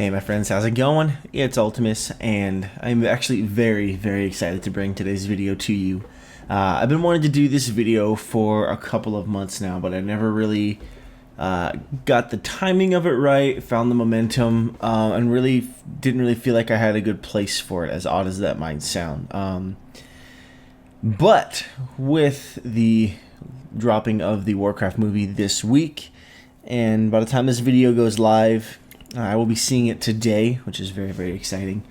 Hey my friends, how's it going? It's Ultimus, and I'm actually very, very excited to bring today's video to you. I've been wanting to do this video for a couple of months now, but I never really got the timing of it right, found the momentum, and really didn't really feel like I had a good place for it, as odd as that might sound. But with the dropping of the Warcraft movie this week, and by the time this video goes live, I will be seeing it today, which is very, very exciting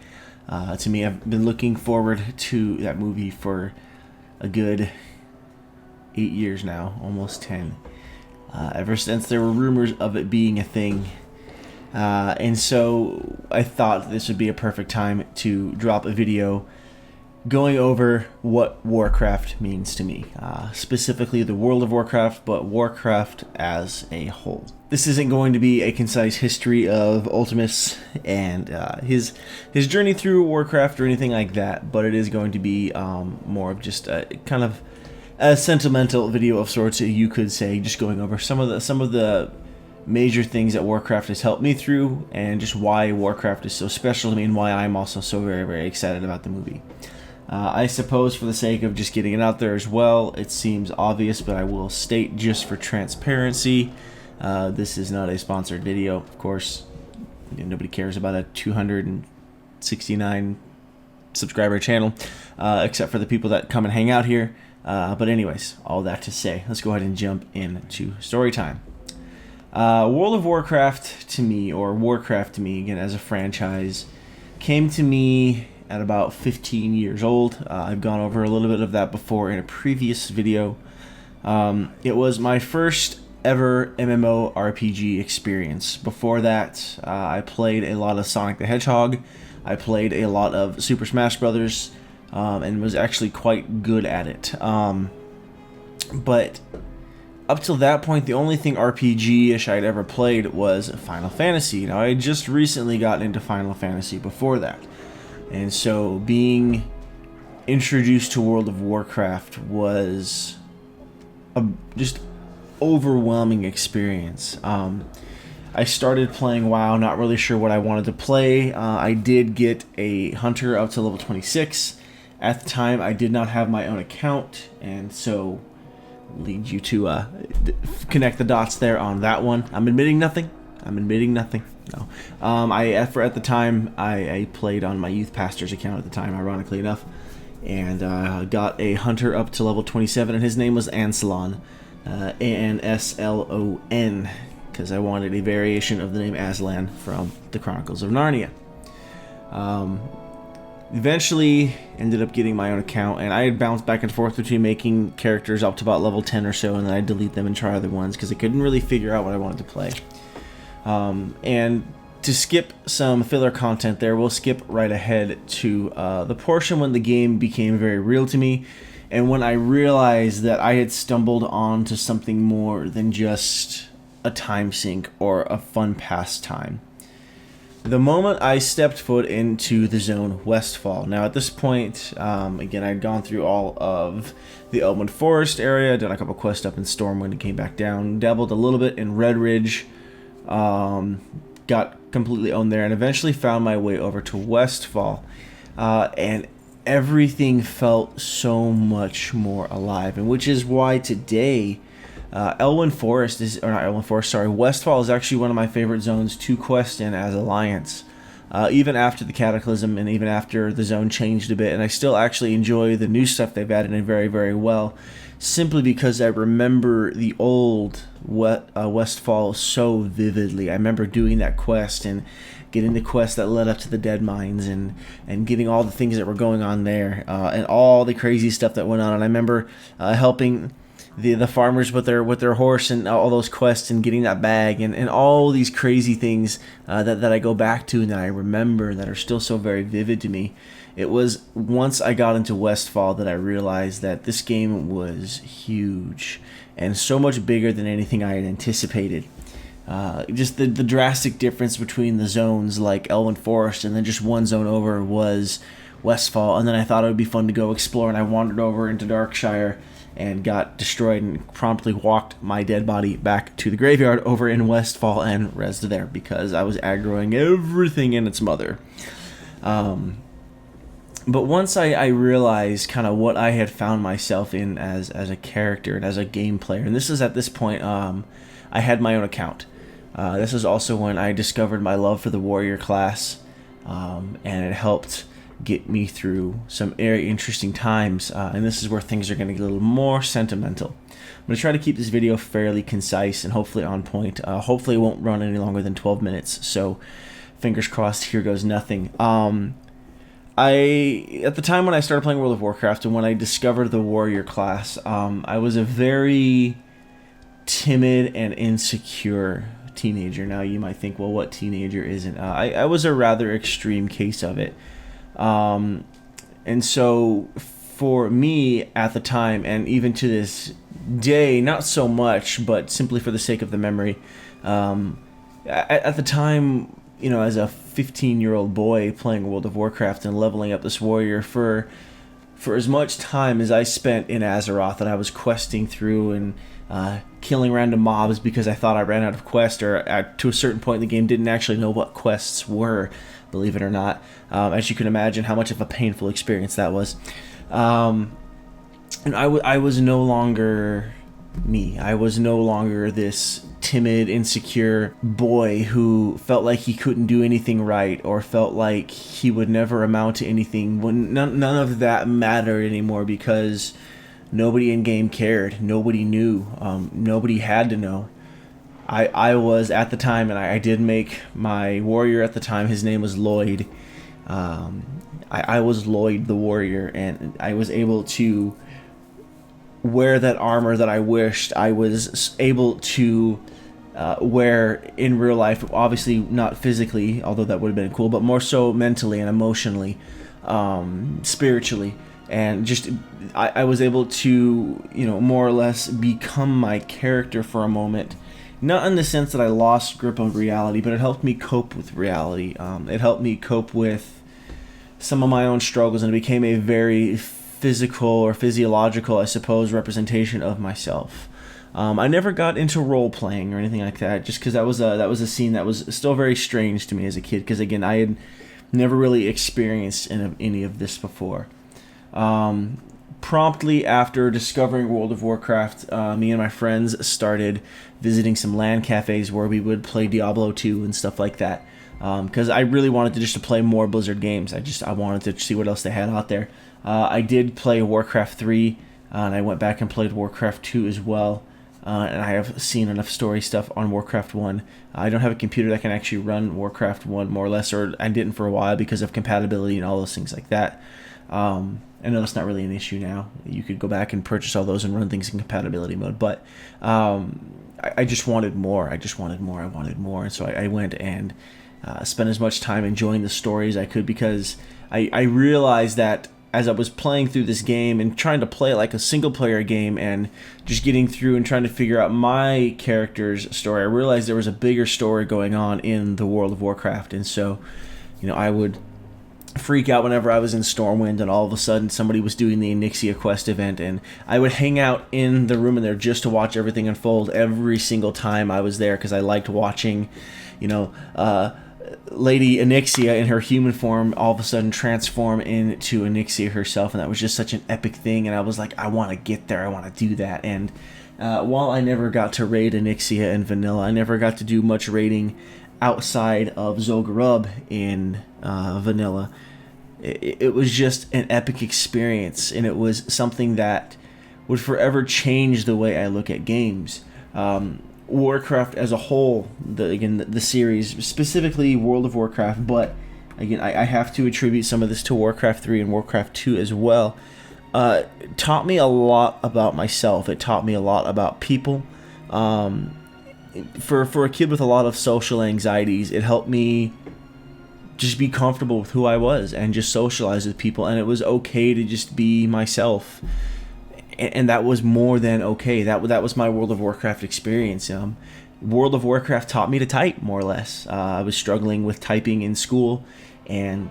to me. I've been looking forward to that movie for a good 8 years now, almost 10. Ever since there were rumors of it being a thing. And so I thought this would be a perfect time to drop a video going over what Warcraft means to me. Specifically the world of Warcraft, but Warcraft as a whole. This isn't going to be a concise history of Ultimus and his journey through Warcraft or anything like that, but it is going to be more of just a kind of a sentimental video of sorts, you could say, just going over some of the major things that Warcraft has helped me through, and just why Warcraft is so special to me, and why I'm also so very, very excited about the movie. I suppose for the sake of just getting it out there as well, it seems obvious, but I will state just for transparency, this is not a sponsored video, of course. Nobody cares about a 269 subscriber channel, except for the people that come and hang out here. But anyways, all that to say, let's go ahead and jump into story time. World of Warcraft to me, or Warcraft to me, again as a franchise, came to me at about 15 years old. I've gone over a little bit of that before in a previous video. It was my first ever MMORPG experience. Before that, I played a lot of Sonic the Hedgehog. I played a lot of Super Smash Brothers, and was actually quite good at it. But up till that point, the only thing RPG-ish I'd ever played was Final Fantasy. Now, I had just recently gotten into Final Fantasy before that. And so being introduced to World of Warcraft was a just overwhelming experience. I started playing WoW, not really sure what I wanted to play. I did get a hunter up to level 26. At the time, I did not have my own account, and so lead you to connect the dots there on that one. I'm admitting nothing. No. At the time, I played on my youth pastor's account at the time, ironically enough, and got a hunter up to level 27, and his name was Anslon, Anslon, because I wanted a variation of the name Aslan from the Chronicles of Narnia. Eventually ended up getting my own account, and I had bounced back and forth between making characters up to about level 10 or so, and then I'd delete them and try other ones because I couldn't really figure out what I wanted to play. And to skip some filler content there, we'll skip right ahead to the portion when the game became very real to me, and when I realized that I had stumbled onto something more than just a time sink or a fun pastime. The moment I stepped foot into the zone Westfall. Now at this point, again, I'd gone through all of the Elmwood Forest area, done a couple quests up in Stormwind and came back down, dabbled a little bit in Red Ridge, got completely owned there, and eventually found my way over to Westfall, and everything felt so much more alive, and which is why today Westfall is actually one of my favorite zones to quest in as Alliance. Even after the Cataclysm and even after the zone changed a bit, and I still actually enjoy the new stuff they've added in very, very well, simply because I remember the old Westfall so vividly. I remember doing that quest and getting the quest that led up to the Dead Mines, and getting all the things that were going on there, and all the crazy stuff that went on. And I remember helping the farmers with their horse and all those quests, and getting that bag, and all these crazy things that I go back to and that I remember, that are still so very vivid to me. It was once I got into Westfall that I realized that this game was huge and so much bigger than anything I had anticipated. Just the drastic difference between the zones like Elwyn Forest and then just one zone over was Westfall, and then I thought it would be fun to go explore, and I wandered over into Darkshire, and got destroyed and promptly walked my dead body back to the graveyard over in Westfall and rezzed there because I was aggroing everything in its mother. But once I realized kind of what I had found myself in as a character and as a game player, and this is at this point, I had my own account. This was also when I discovered my love for the warrior class, and it helped get me through some very interesting times, and this is where things are going to get a little more sentimental. I'm going to try to keep this video fairly concise and hopefully on point. Hopefully it won't run any longer than 12 minutes, so fingers crossed, here goes nothing. At the time when I started playing World of Warcraft and when I discovered the warrior class, I was a very timid and insecure teenager. Now you might think, well, what teenager isn't? I was a rather extreme case of it. And so for me at the time, and even to this day, not so much, but simply for the sake of the memory, at the time, you know, as a 15-year-old boy playing World of Warcraft and leveling up this warrior, for as much time as I spent in Azeroth and I was questing through and killing random mobs because I thought I ran out of quests, or to a certain point in the game didn't actually know what quests were, believe it or not. As you can imagine how much of a painful experience that was. And I was no longer me. I was no longer this timid, insecure boy who felt like he couldn't do anything right or felt like he would never amount to anything. When none of that mattered anymore because nobody in game cared. Nobody knew. Nobody had to know. I was at the time, and I did make my warrior at the time. His name was Lloyd. I was Lloyd the warrior, and I was able to wear that armor that I wished I was able to wear in real life. Obviously not physically, although that would have been cool, but more so mentally and emotionally, spiritually. And just I was able to, you know, more or less become my character for a moment. Not in the sense that I lost grip of reality, but it helped me cope with reality. It helped me cope with some of my own struggles, and it became a very physical or physiological, I suppose, representation of myself. I never got into role playing or anything like that, just because that was a scene that was still very strange to me as a kid. Because again, I had never really experienced any of this before. Promptly after discovering World of Warcraft, me and my friends started visiting some LAN cafes where we would play Diablo 2 and stuff like that. Because I really wanted to play more Blizzard games. I wanted to see what else they had out there. I did play Warcraft 3, and I went back and played Warcraft 2 as well. And I have seen enough story stuff on Warcraft 1. I don't have a computer that can actually run Warcraft 1 more or less, or I didn't for a while because of compatibility and all those things like that. I know that's not really an issue now. You could go back and purchase all those and run things in compatibility mode. But I just wanted more. I wanted more. And so I went and spent as much time enjoying the story as I could, because I realized that as I was playing through this game and trying to play it like a single-player game and just getting through and trying to figure out my character's story, I realized there was a bigger story going on in the World of Warcraft. And so, you know, I would freak out whenever I was in Stormwind and all of a sudden somebody was doing the Onyxia quest event, and I would hang out in the room in there just to watch everything unfold every single time I was there, because I liked watching, you know, Lady Onyxia in her human form all of a sudden transform into Onyxia herself, and that was just such an epic thing, and I was like, I want to get there, I want to do that. And while I never got to raid Onyxia in vanilla, I never got to do much raiding outside of Zul'Gurub in vanilla. It was just an epic experience, and it was something that would forever change the way I look at games. Warcraft as a whole, the series, specifically World of Warcraft, but again, I have to attribute some of this to Warcraft 3 and Warcraft 2 as well, taught me a lot about myself. It taught me a lot about people. For a kid with a lot of social anxieties, it helped me just be comfortable with who I was and just socialize with people, and it was okay to just be myself. And that was more than okay. That was my World of Warcraft experience. World of Warcraft taught me to type, more or less. I was struggling with typing in school, and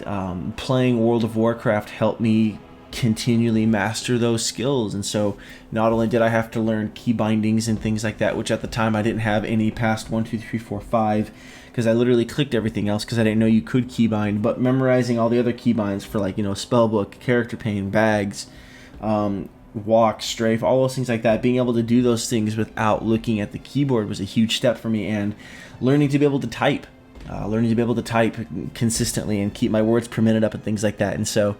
playing World of Warcraft helped me continually master those skills. And so not only did I have to learn key bindings and things like that, which at the time I didn't have any past 1, 2, 3, 4, 5, because I literally clicked everything else because I didn't know you could keybind, but memorizing all the other keybinds for, like, spellbook, character pane, bags, walk, strafe, all those things like that, being able to do those things without looking at the keyboard was a huge step for me. And learning to be able to type consistently and keep my words per minute up and things like that. And so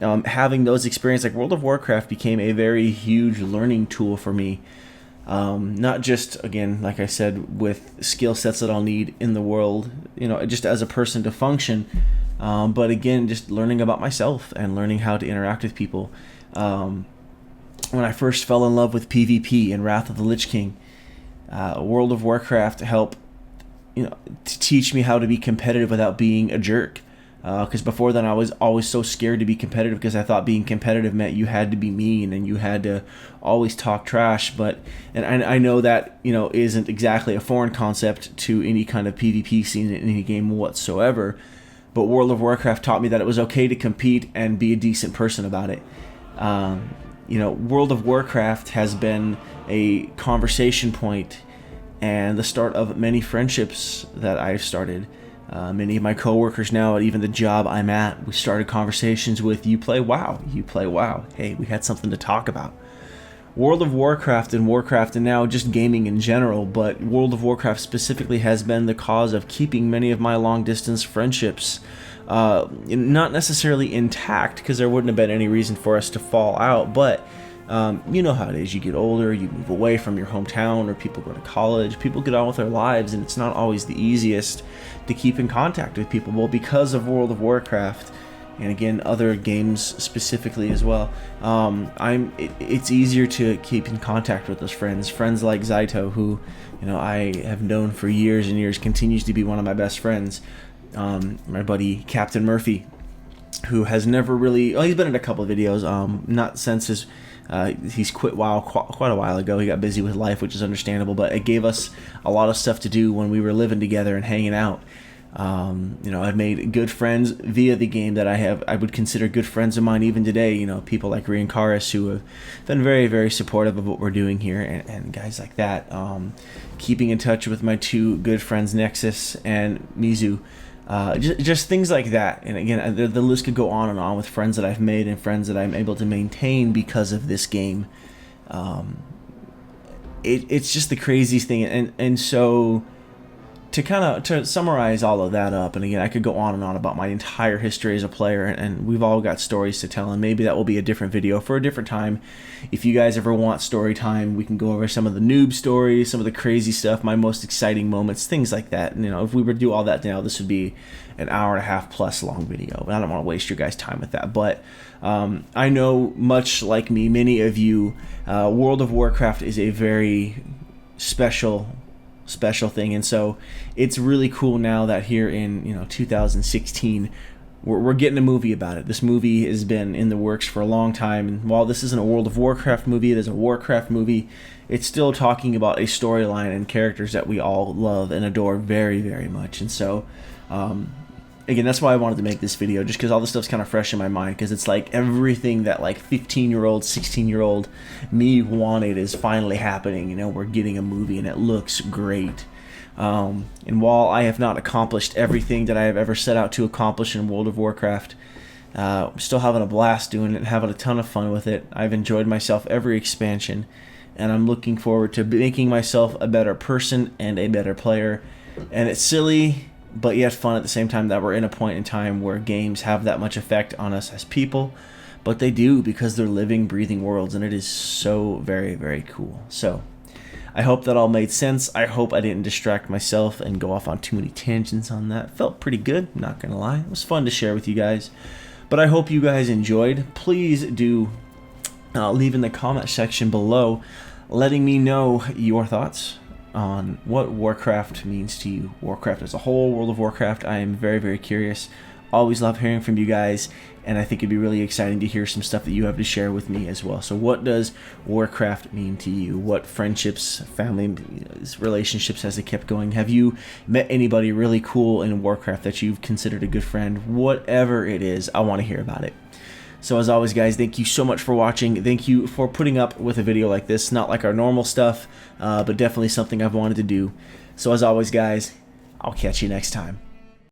having those experiences, like World of Warcraft, became a very huge learning tool for me. Not just, again, like I said, with skill sets that I'll need in the world, just as a person to function, but again, just learning about myself and learning how to interact with people. When I first fell in love with PvP and Wrath of the Lich King, World of Warcraft helped to teach me how to be competitive without being a jerk. Because before then I was always so scared to be competitive because I thought being competitive meant you had to be mean and you had to always talk trash. And I know that isn't exactly a foreign concept to any kind of PvP scene in any game whatsoever. But World of Warcraft taught me that it was okay to compete and be a decent person about it. World of Warcraft has been a conversation point and the start of many friendships that I've started. Many of my coworkers now at even the job I'm at, we started conversations with, you play WoW. Hey, we had something to talk about. World of Warcraft and now just gaming in general, but World of Warcraft specifically has been the cause of keeping many of my long distance friendships not necessarily intact, because there wouldn't have been any reason for us to fall out, but you know how it is. You get older, you move away from your hometown, or people go to college, people get on with their lives, and it's not always the easiest to keep in contact with people. Well, because of World of Warcraft, and again other games specifically as well, it's easier to keep in contact with those friends like Zaito, who I have known for years and years, continues to be one of my best friends. My buddy Captain Murphy, who has never really, he's been in a couple of videos, not since his he's quit WoW quite a while ago. He got busy with life, which is understandable, but it gave us a lot of stuff to do when we were living together and hanging out. I've made good friends via the game that I would consider good friends of mine even today. People like Reinkaris, who have been very, very supportive of what we're doing here, and guys like that. Keeping in touch with my two good friends, Nexus and Mizu. Just things like that. And again, the list could go on and on with friends that I've made and friends that I'm able to maintain because of this game. It's just the craziest thing. And so to summarize all of that up, and again, I could go on and on about my entire history as a player, and we've all got stories to tell, and maybe that will be a different video for a different time. If you guys ever want story time, we can go over some of the noob stories, some of the crazy stuff, my most exciting moments, things like that. And, if we were to do all that now, this would be an hour and a half plus long video, and I don't want to waste your guys' time with that. But I know, much like me, many of you, World of Warcraft is a very special thing, and so it's really cool now that here in 2016 we're getting a movie about it. This movie has been in the works for a long time, and while this isn't a World of Warcraft movie, it is a Warcraft movie. It's still talking about a storyline and characters that we all love and adore very, very much. And so again, that's why I wanted to make this video, just because all this stuff's kind of fresh in my mind, because it's like everything that 15-year-old, 16-year-old me wanted is finally happening. We're getting a movie and it looks great. And while I have not accomplished everything that I have ever set out to accomplish in World of Warcraft, I'm still having a blast doing it and having a ton of fun with it. I've enjoyed myself every expansion, and I'm looking forward to making myself a better person and a better player. And it's silly, but yet fun at the same time, that we're in a point in time where games have that much effect on us as people, but they do because they're living, breathing worlds, and it is so very, very cool. So I hope that all made sense. I hope I didn't distract myself and go off on too many tangents on that. Felt pretty good, not gonna lie. It was fun to share with you guys, but I hope you guys enjoyed. Please do leave in the comment section below letting me know your thoughts on what Warcraft means to you. Warcraft as a whole, World of Warcraft. I am very, very curious. Always love hearing from you guys, and I think it'd be really exciting to hear some stuff that you have to share with me as well. So what does Warcraft mean to you? What friendships, family relationships has it kept going? Have you met anybody really cool in Warcraft that you've considered a good friend? Whatever it is, I want to hear about it. So as always, guys, thank you so much for watching. Thank you for putting up with a video like this. Not like our normal stuff, but definitely something I've wanted to do. So as always, guys, I'll catch you next time.